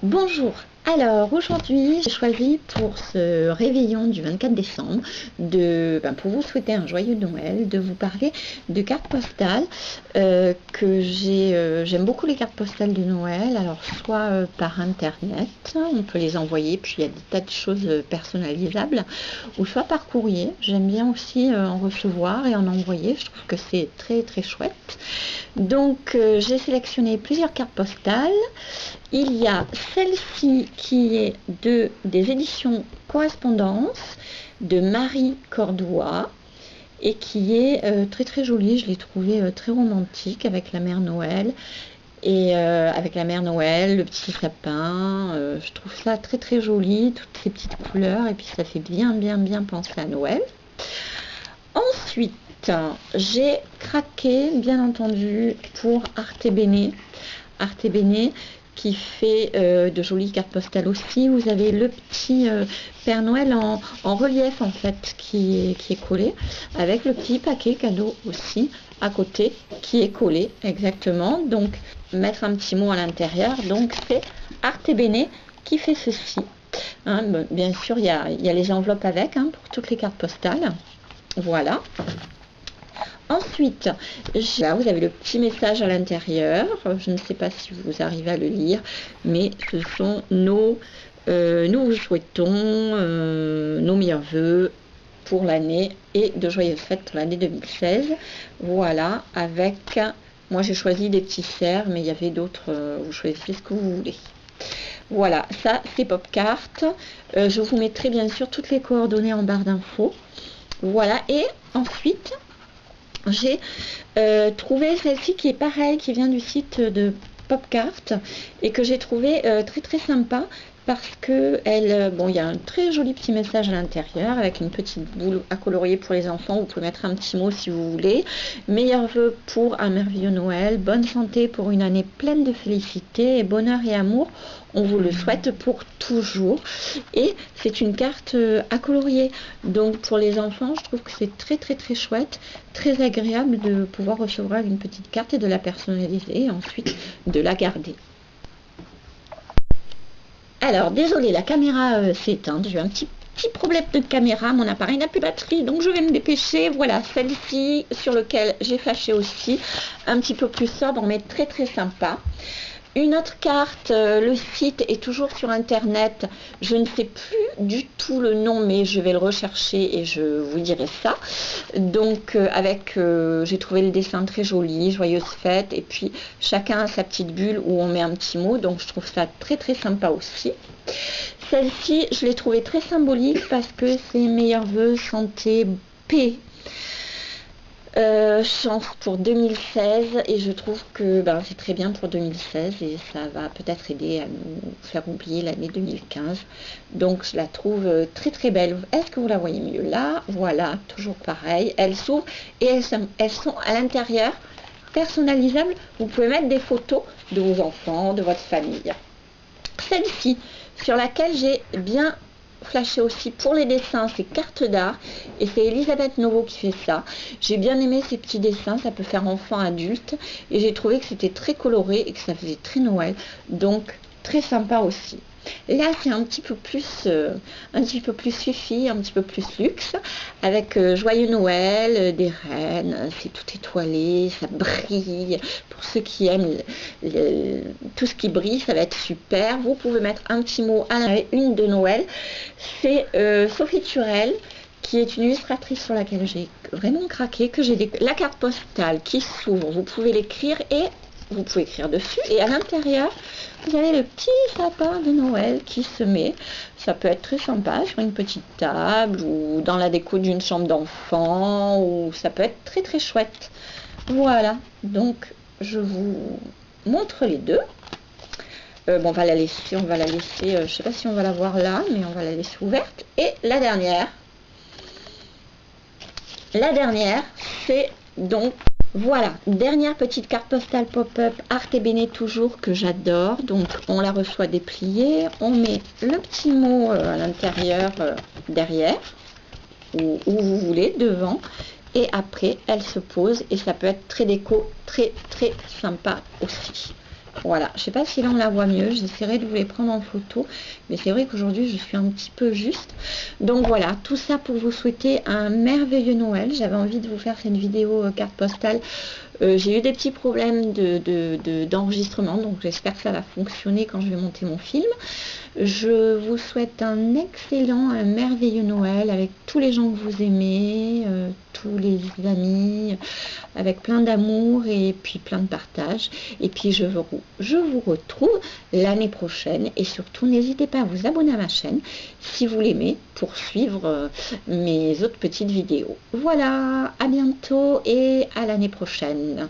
Bonjour, alors aujourd'hui j'ai choisi pour ce réveillon du 24 décembre pour vous souhaiter un joyeux Noël, de vous parler de cartes postales j'aime beaucoup les cartes postales de Noël, alors soit par internet, on peut les envoyer, puis il y a des tas de choses personnalisables, ou soit par courrier, j'aime bien aussi en recevoir et en envoyer, je trouve que c'est très très chouette. Donc j'ai sélectionné plusieurs cartes postales. Il y a celle-ci qui est des éditions Correspondance de Marie Cordoua et qui est très très jolie. Je l'ai trouvée très romantique avec la mère Noël le petit sapin. Je trouve ça très très joli, toutes ces petites couleurs, et puis ça fait bien penser à Noël. Ensuite, j'ai craqué bien entendu pour Arte Bene qui fait de jolies cartes postales aussi. Vous avez le petit Père Noël en relief en fait qui est collé, avec le petit paquet cadeau aussi à côté qui est collé exactement. Donc mettre un petit mot à l'intérieur. Donc c'est Arte Bene qui fait ceci. Hein, bien sûr il y a les enveloppes avec pour toutes les cartes postales. Voilà. Ensuite, là, vous avez le petit message à l'intérieur. Je ne sais pas si vous arrivez à le lire, mais ce sont nous vous souhaitons nos meilleurs voeux pour l'année et de joyeuses fêtes pour l'année 2016. Voilà, avec, moi j'ai choisi des petits cerfs, mais il y avait d'autres, vous choisissez ce que vous voulez. Voilà, ça c'est Popcart. Je vous mettrai bien sûr toutes les coordonnées en barre d'infos. Voilà, et ensuite j'ai trouvé celle-ci qui est pareille, qui vient du site de Popcart et que j'ai trouvé très très sympa parce que il y a un très joli petit message à l'intérieur avec une petite boule à colorier pour les enfants. Vous pouvez mettre un petit mot si vous voulez. Meilleurs vœux pour un merveilleux Noël, bonne santé pour une année pleine de félicité et bonheur et amour. On vous le souhaite pour toujours. Et c'est une carte à colorier. Donc pour les enfants, je trouve que c'est très très très chouette, très agréable de pouvoir recevoir une petite carte et de la personnaliser et ensuite de la garder. Alors, désolé, la caméra s'est éteinte. J'ai eu un petit problème de caméra. Mon appareil n'a plus de batterie, donc je vais me dépêcher. Voilà, celle-ci sur laquelle j'ai flashé aussi. Un petit peu plus sobre, mais très très sympa. Une autre carte, le site est toujours sur internet, je ne sais plus du tout le nom, mais je vais le rechercher et je vous dirai ça. Donc j'ai trouvé le dessin très joli, joyeuse fête, et puis chacun a sa petite bulle où on met un petit mot, donc je trouve ça très très sympa aussi. Celle-ci, je l'ai trouvée très symbolique parce que c'est meilleurs vœux, santé, paix. Chance pour 2016, et je trouve que c'est très bien pour 2016 et ça va peut-être aider à nous faire oublier l'année 2015. Donc je la trouve très très belle. Est-ce que vous la voyez mieux là? Voilà, toujours pareil, elles s'ouvrent et elles sont à l'intérieur personnalisables. Vous pouvez mettre des photos de vos enfants, de votre famille. Celle-ci sur laquelle j'ai bien flashé aussi pour les dessins, c'est Carte d'art et c'est Elisabeth Novo qui fait ça. J'ai bien aimé ces petits dessins, ça peut faire enfant adulte et j'ai trouvé que c'était très coloré et que ça faisait très Noël, donc très sympa aussi. Là c'est un petit peu plus fifi, un petit peu plus luxe, avec joyeux Noël, des rennes, c'est tout étoilé, ça brille. Pour ceux qui aiment tout ce qui brille, ça va être super. Vous pouvez mettre un petit mot à une de Noël. C'est Sophie Turel, qui est une illustratrice sur laquelle j'ai vraiment craqué, que j'ai la carte postale qui s'ouvre, vous pouvez l'écrire et vous pouvez écrire dessus, et à l'intérieur vous avez le petit sapin de Noël qui se met. Ça peut être très sympa sur une petite table ou dans la déco d'une chambre d'enfant, ou ça peut être très très chouette. Voilà, donc je vous montre les deux. On va la laisser, je sais pas si on va la voir là, mais on va la laisser ouverte. Et la dernière c'est donc, voilà, dernière petite carte postale pop-up Arte Bene toujours, que j'adore. Donc on la reçoit dépliée, on met le petit mot à l'intérieur, derrière, ou où vous voulez, devant, et après elle se pose et ça peut être très déco, très très sympa aussi. Voilà, je sais pas si là on la voit mieux, j'essaierai de vous les prendre en photo, mais c'est vrai qu'aujourd'hui je suis un petit peu juste. Donc voilà, tout ça pour vous souhaiter un merveilleux Noël. J'avais envie de vous faire cette vidéo carte postale. J'ai eu des petits problèmes d'enregistrement, donc j'espère que ça va fonctionner quand je vais monter mon film. Je vous souhaite un excellent, un merveilleux Noël avec tous les gens que vous aimez, tous les amis, avec plein d'amour et puis plein de partage. Et puis je vous retrouve l'année prochaine et surtout n'hésitez pas à vous abonner à ma chaîne si vous l'aimez pour suivre mes autres petites vidéos. Voilà, à bientôt et à l'année prochaine.